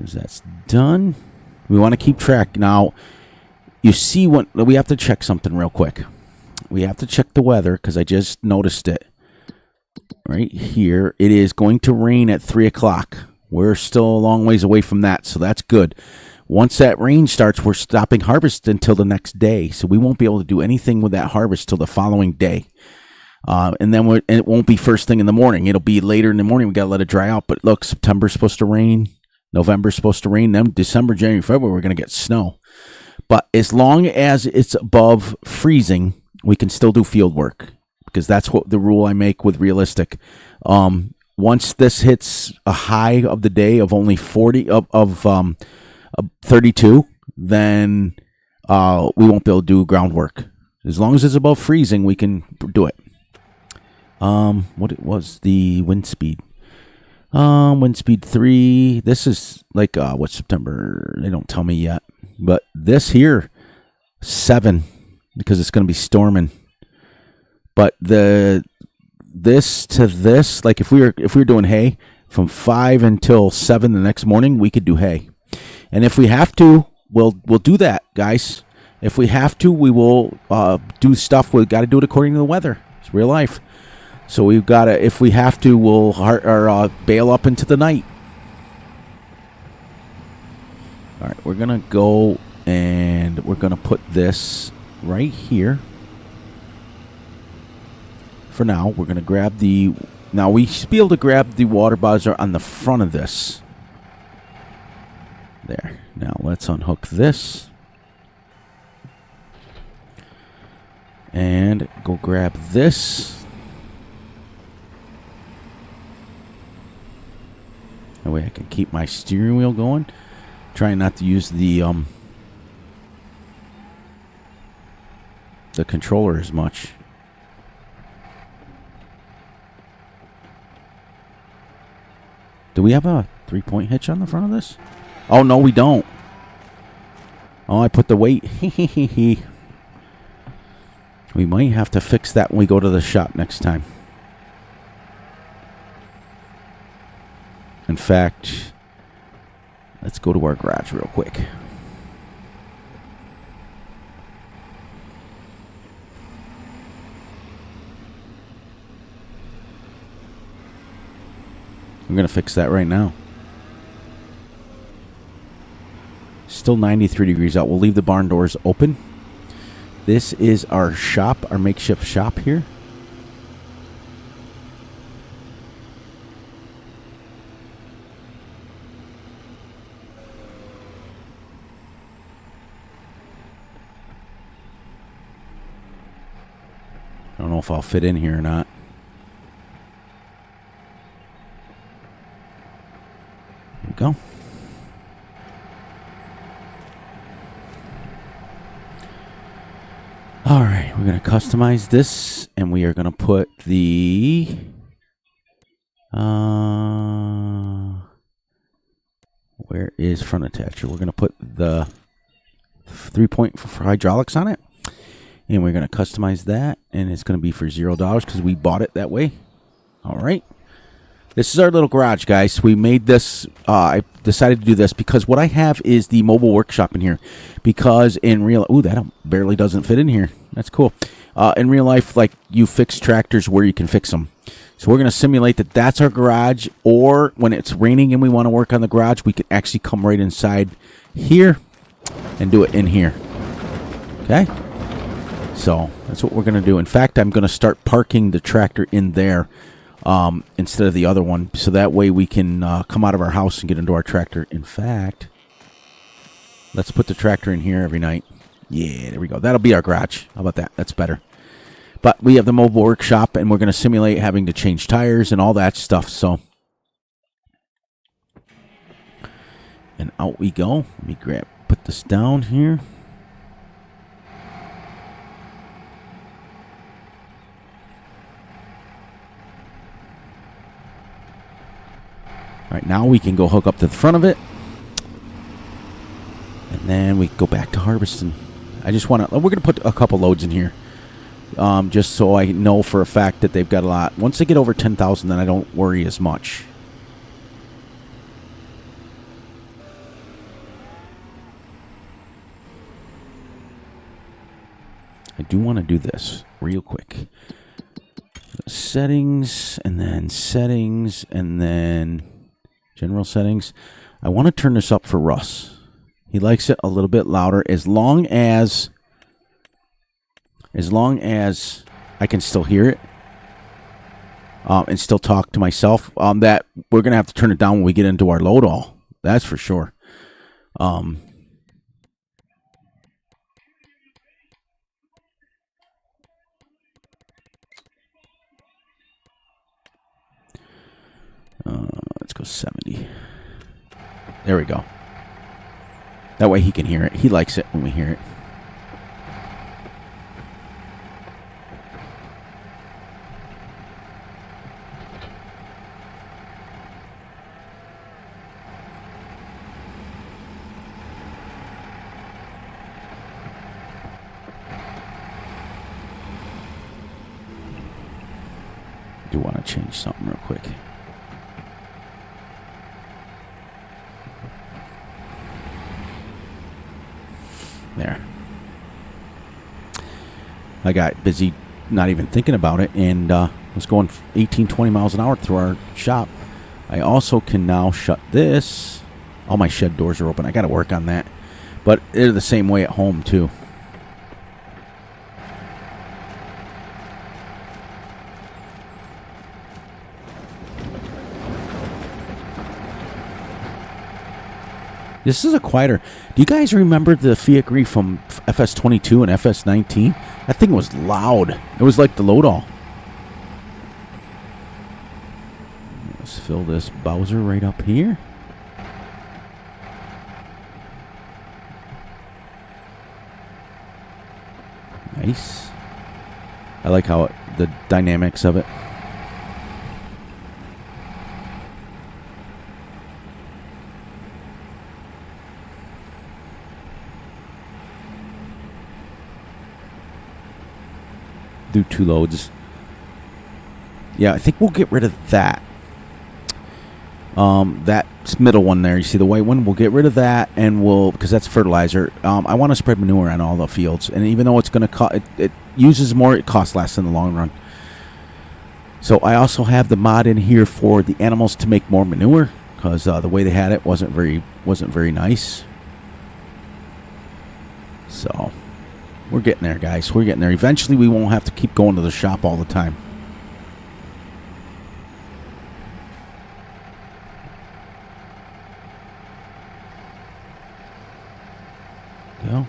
So that's done. We want to keep track. Now, you see what we have to check something real quick. We have to check the weather because I just noticed it. Right here. It is going to rain at 3 o'clock. We're still a long ways away from that, so that's good. Once that rain starts, we're stopping harvest until the next day. So we won't be able to do anything with that harvest till the following day. And then it won't be first thing in the morning. It'll be later in the morning. We got to let it dry out. But look, September's supposed to rain. November's supposed to rain. Then December, January, February, we're going to get snow. But as long as it's above freezing, we can still do field work because that's what the rule I make with realistic. Once this hits a high of the day of only 40 of 32, then we won't be able to do groundwork. As long as it's above freezing, we can do it. What it was the wind speed? Wind speed 3. This is like what's September? They don't tell me yet. But this here 7 because it's going to be storming. But this to this, like if we were doing hay from 5 until 7 the next morning, we could do hay. And if we have to, we'll do that, guys. If we have to, we will do stuff. We've got to do it according to the weather. It's real life. So we've got to, if we have to, we'll bail up into the night. All right, we're going to go and we're going to put this right here. For now, we're going to grab the... Now, we should be able to grab the water buzzer on the front of this. There. Now, let's unhook this. And go grab this. That way I can keep my steering wheel going. Trying not to use the controller as much. Do we have a 3-point hitch on the front of this? Oh, no, we don't. Oh, I put the weight. We might have to fix that when we go to the shop next time. In fact, let's go to our garage real quick. I'm going to fix that right now. Still 93 degrees out. We'll leave the barn doors open. This is our shop, our makeshift shop here. I don't know if I'll fit in here or not. There we go. All right, we're going to customize this, and we are going to put the where is front attacher? We're going to put the 3-point for hydraulics on it, and we're going to customize that, and it's going to be for $0 because we bought it that way. All right. This is our little garage, guys. We made this, I decided to do this because what I have is the mobile workshop in here. Because in real, ooh, that barely doesn't fit in here. That's cool. In real life, like, you fix tractors where you can fix them. So we're going to simulate that that's our garage, or when it's raining and we want to work on the garage, we can actually come right inside here and do it in here. Okay? So that's what we're going to do. In fact, I'm going to start parking the tractor in there. Instead of the other one, so that way we can come out of our house and get into our tractor. In fact, let's put the tractor in here every night. Yeah, there we go. That'll be our garage. How about that? That's better. But we have the mobile workshop, and we're going to simulate having to change tires and all that stuff. So, and out we go. Let me put this down here. All right, now we can go hook up to the front of it. And then we go back to harvesting. I just want to, we're going to put a couple loads in here. Just so I know for a fact that they've got a lot. Once they get over 10,000, then I don't worry as much. I do want to do this real quick. Settings, and then general settings. I want to turn this up for Russ. He likes it a little bit louder, as long as I can still hear it and still talk to myself. That we're gonna have to turn it down when we get into our load all. That's for sure. was 70. There we go. That way he can hear it. He likes it when we hear it. Do want to change something real quick. There. I got busy not even thinking about it and was going 18, 20 miles an hour through our shop. I also can now shut this. All my shed doors are open. I got to work on that. But they're the same way at home too. This is a quieter. Do you guys remember the Fiat Gree from FS22 and FS19? That thing was loud. It was like the Load-All. Let's fill this Bowser right up here. Nice. I like how the dynamics of it. Do 2 loads. Yeah, I think we'll get rid of that. That middle one there, you see the white one? We'll get rid of that, and we'll, because that's fertilizer. I want to spread manure on all the fields, and even though it's going to cost, it uses more, it costs less in the long run. So I also have the mod in here for the animals to make more manure, because the way they had it wasn't very nice. So we're getting there, guys. We're getting there. Eventually, we won't have to keep going to the shop all the time. Go.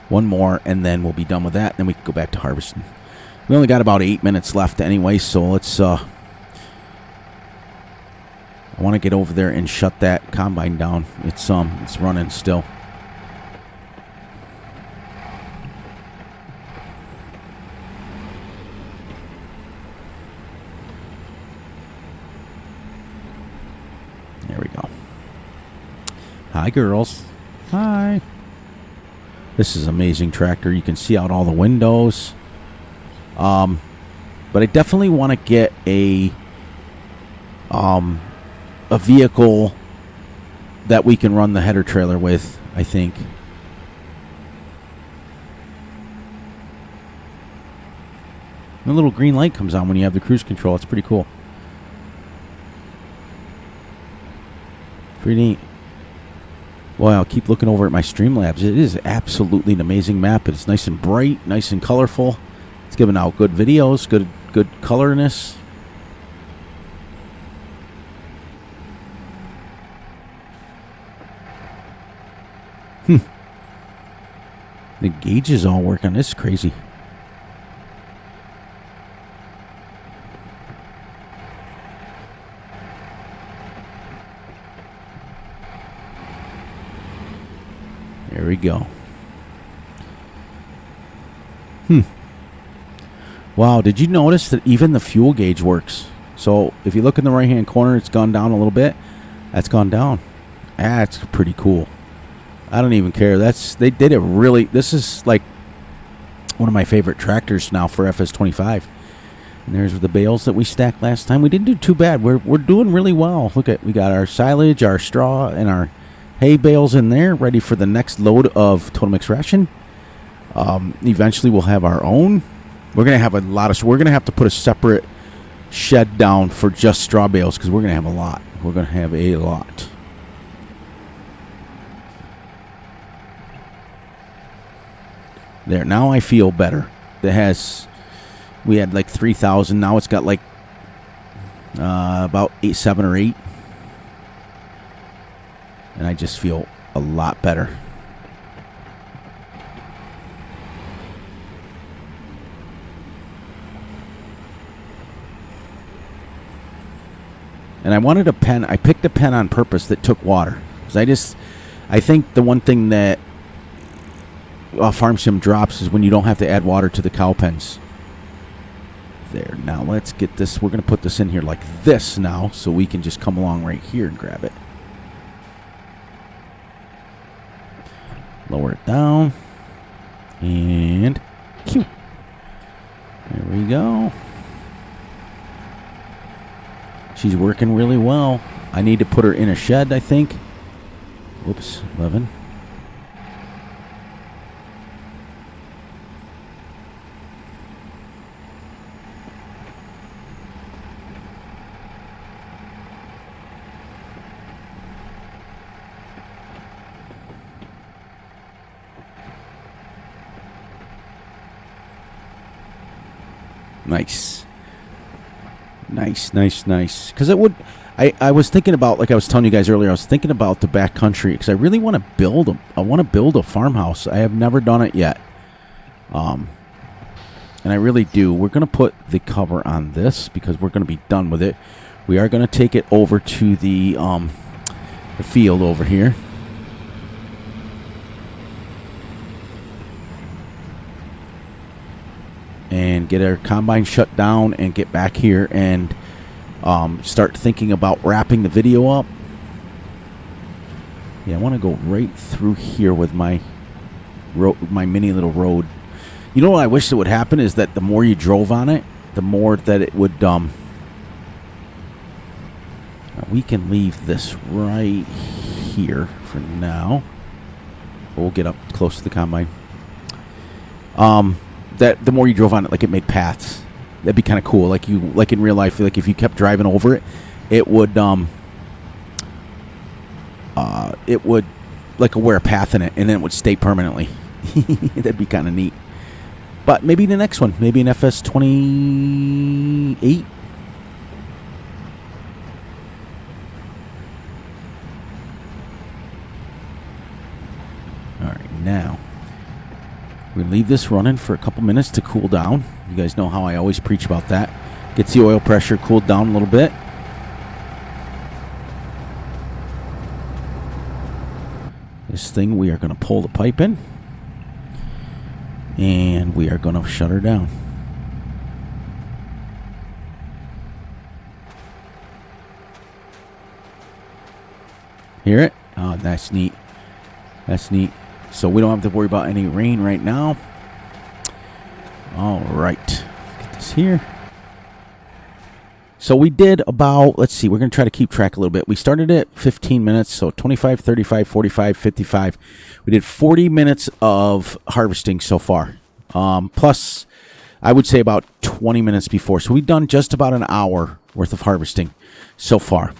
One more, and then we'll be done with that. Then we can go back to harvesting. We only got about 8 minutes left anyway, so let's... I want to get over there and shut that combine down. It's running still. There we go. Hi, girls. Hi. This is an amazing tractor. You can see out all the windows. But I definitely want to get a vehicle that we can run the header trailer with, I think. The little green light comes on when you have the cruise control. It's pretty cool. Pretty neat. Boy, I'll keep looking over at my Streamlabs. It is absolutely an amazing map. It's nice and bright, nice and colorful. It's giving out good videos, good colorness. The gauges all work on this. Is crazy. There we go. Wow, did you notice that even the fuel gauge works? So if you look in the right hand corner, it's gone down a little bit. That's gone down. That's pretty cool. I don't even care. They did it really. This is like one of my favorite tractors now for FS25. And there's the bales that we stacked last time. We didn't do too bad. We're doing really well. Look at, we got our silage, our straw, and our hay bales in there, ready for the next load of Total Mix Ration. Eventually, we'll have our own. We're gonna have a lot of. We're gonna have to put a separate shed down for just straw bales because we're gonna have a lot. We're gonna have a lot. There. Now I feel better. We had like 3,000. Now it's got like about 7 or 8. And I just feel a lot better. And I wanted a pen. I picked a pen on purpose that took water. Because I think the one thing that Farm Sim drops is when you don't have to add water to the cow pens. There. Now let's get this. We're going to put this in here like this now, so we can just come along right here and grab it. Lower it down. And cue. There we go. She's working really well. I need to put her in a shed, I think. Whoops, 11. Nice. Nice. Because it would... I was thinking about, like I was telling you guys earlier, I was thinking about the backcountry because I really want to build them. I want to build a farmhouse. I have never done it yet. And I really do. We're going to put the cover on this because we're going to be done with it. We are going to take it over to the field over here. And get our combine shut down and get back here and start thinking about wrapping the video up. Yeah, I want to go right through here with my mini little road. You know what I wish that would happen is that the more you drove on it, the more that it would... we can leave this right here for now. We'll get up close to the combine. That the more you drove on it, like it made paths. That'd be kind of cool. Like in real life, like if you kept driving over it, it would like wear a path in it, and then it would stay permanently. That'd be kind of neat. But maybe the next one, maybe an FS 28. All right, now. We leave this running for a couple minutes to cool down. You guys know how I always preach about that. Gets the oil pressure cooled down a little bit. This thing, we are going to pull the pipe in. And we are going to shut her down. Hear it? Oh, that's neat. That's neat. So we don't have to worry about any rain right now. All right. Get this here. So we did about, let's see, we're going to try to keep track a little bit. We started at 15 minutes, so 25, 35, 45, 55. We did 40 minutes of harvesting so far. Plus, I would say about 20 minutes before. So we've done just about an hour worth of harvesting so far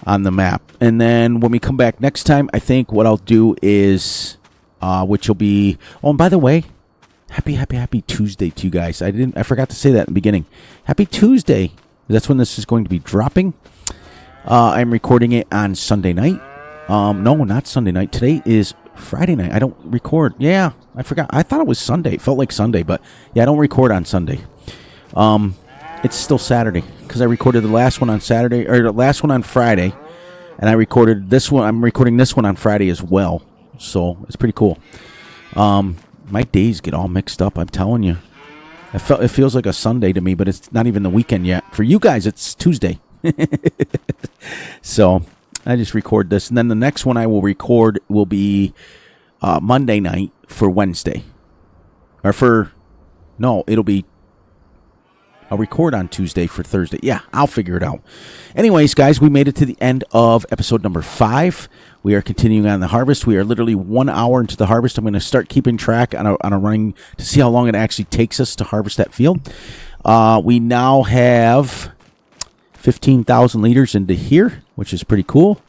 on the map. And then when we come back next time, I think what I'll do is, which will be, oh, and by the way, happy Tuesday to you guys. I forgot to say that in the beginning. Happy Tuesday. That's when this is going to be dropping. I'm recording it on Sunday night. No, not Sunday night. Today is Friday night. I don't record. Yeah, I forgot. I thought it was Sunday. It felt like Sunday, but yeah, I don't record on Sunday. It's still Saturday because I recorded the last one on Saturday, or the last one on Friday, and I recorded this one. I'm recording this one on Friday as well, so it's pretty cool. My days get all mixed up. I'm telling you, it feels like a Sunday to me, but it's not even the weekend yet. For you guys, it's Tuesday. So I just record this, and then the next one I will record will be Monday night for Wednesday, I'll record on Tuesday for Thursday. Yeah, I'll figure it out. Anyways, guys, we made it to the end of episode number 5. We are continuing on the harvest. We are literally 1 hour into the harvest. I'm going to start keeping track on a running to see how long it actually takes us to harvest that field. We now have 15,000 liters into here, which is pretty cool.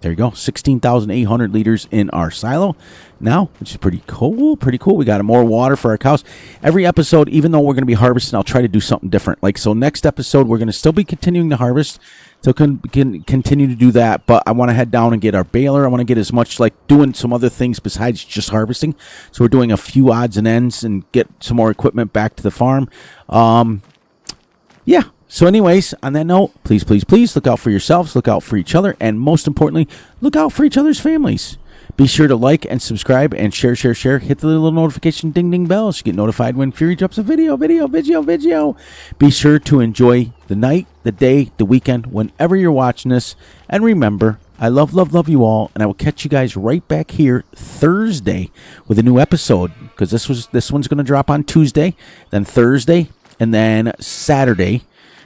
There you go, 16,800 liters in our silo now, which is pretty cool. Pretty cool. We got more water for our cows. Every episode, even though we're going to be harvesting, I'll try to do something different. Like, so next episode, we're going to still be continuing to harvest. So can continue to do that, but I want to head down and get our baler. I want to get as much, like, doing some other things besides just harvesting. So we're doing a few odds and ends and get some more equipment back to the farm. Yeah. So anyways, on that note, please, please, please look out for yourselves, look out for each other, and most importantly, look out for each other's families. Be sure to like and subscribe and share. Hit the little notification ding bell so you get notified when Fury drops a video. Be sure to enjoy the night, the day, the weekend, whenever you're watching this. And remember, I love you all, and I will catch you guys right back here Thursday with a new episode, because this one's going to drop on Tuesday, then Thursday, and then Saturday.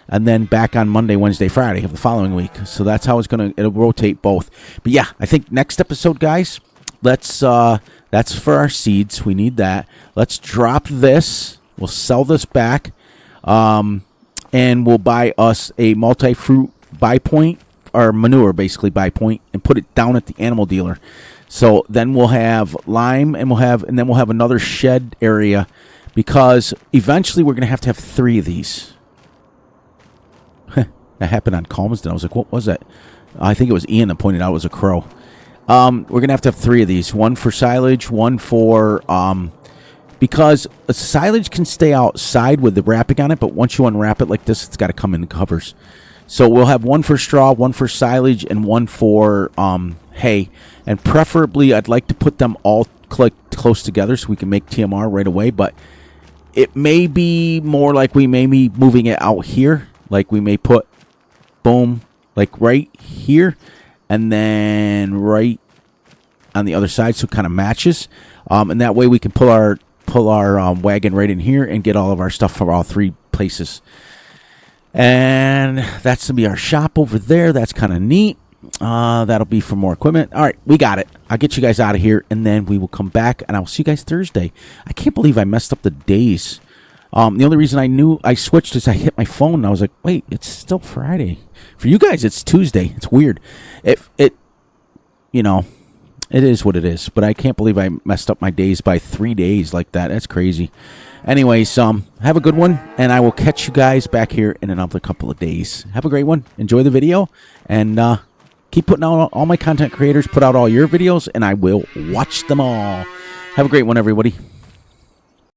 And then back on Monday, Wednesday, Friday of the following week. So that's how it'll rotate both. But yeah, I think next episode, guys, that's for our seeds. We need that. Let's drop this. We'll sell this back. And we'll buy us a multi-fruit buy point, or manure basically buy point, and put it down at the animal dealer. So then we'll have lime, and then we'll have another shed area, because eventually we're going to have 3 of these. That happened on Calmsden. I was like, what was that? I think it was Ian that pointed out it was a crow. We're going to have 3 of these. One for silage, one for... because a silage can stay outside with the wrapping on it, but once you unwrap it like this, it's got to come in the covers. So we'll have one for straw, one for silage, and one for hay. And preferably, I'd like to put them all close together so we can make TMR right away. But it may be more like we may be moving it out here. Like we may put... boom, like right here, and then right on the other side, so it kind of matches. And that way we can pull our wagon right in here and get all of our stuff from all 3 places. And that's gonna be our shop over there. That's kind of neat. That'll be for more equipment. All right, we got it. I'll get you guys out of here, and then we will come back, and I'll see you guys Thursday. I can't believe I messed up the days. The only reason I knew I switched is I hit my phone and I was like, wait, it's still Friday. For you guys, it's Tuesday. It's weird. It is what it is. But I can't believe I messed up my days by 3 days like that. That's crazy. Anyways, have a good one, and I will catch you guys back here in another couple of days. Have a great one. Enjoy the video, and keep putting out all my content creators. Put out all your videos, and I will watch them all. Have a great one, everybody.